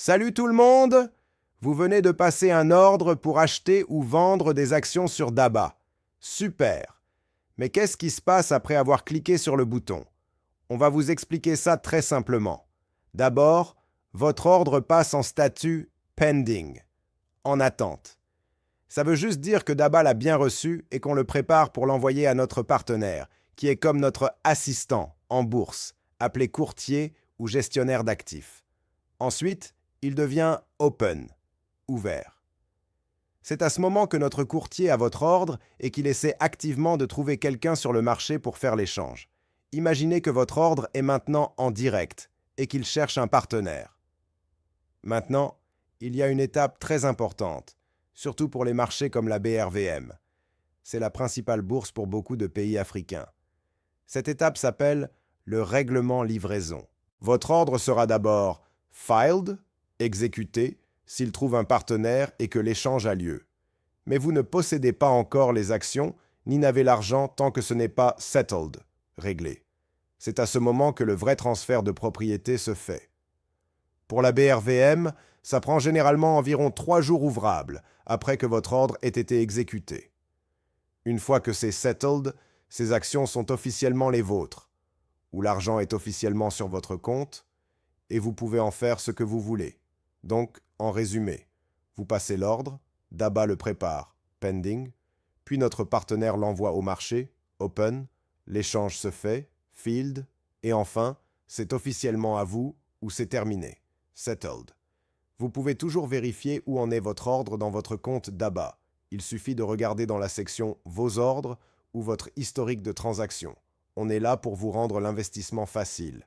Salut tout le monde! Vous venez de passer un ordre pour acheter ou vendre des actions sur DABA. Super! Mais qu'est-ce qui se passe après avoir cliqué sur le bouton? On va vous expliquer ça très simplement. D'abord, votre ordre passe en statut pending, en attente. Ça veut juste dire que DABA l'a bien reçu et qu'on le prépare pour l'envoyer à notre partenaire, qui est comme notre assistant en bourse, appelé courtier ou gestionnaire d'actifs. Ensuite, il devient open, ouvert. C'est à ce moment que notre courtier a votre ordre et qu'il essaie activement de trouver quelqu'un sur le marché pour faire l'échange. Imaginez que votre ordre est maintenant en direct et qu'il cherche un partenaire. Maintenant, il y a une étape très importante, surtout pour les marchés comme la BRVM. C'est la principale bourse pour beaucoup de pays africains. Cette étape s'appelle le règlement livraison. Votre ordre sera d'abord filed, exécuté, s'il trouve un partenaire et que l'échange a lieu. Mais vous ne possédez pas encore les actions ni n'avez l'argent tant que ce n'est pas settled, réglé. C'est à ce moment que le vrai transfert de propriété se fait. Pour la BRVM, ça prend généralement environ 3 jours ouvrables après que votre ordre ait été exécuté. Une fois que c'est settled, ces actions sont officiellement les vôtres, où l'argent est officiellement sur votre compte, et vous pouvez en faire ce que vous voulez. Donc, en résumé, vous passez l'ordre, DABA le prépare, pending, puis notre partenaire l'envoie au marché, open, l'échange se fait, field, et enfin, c'est officiellement à vous ou c'est terminé, settled. Vous pouvez toujours vérifier où en est votre ordre dans votre compte DABA. Il suffit de regarder dans la section Vos ordres ou votre historique de transactions. On est là pour vous rendre l'investissement facile.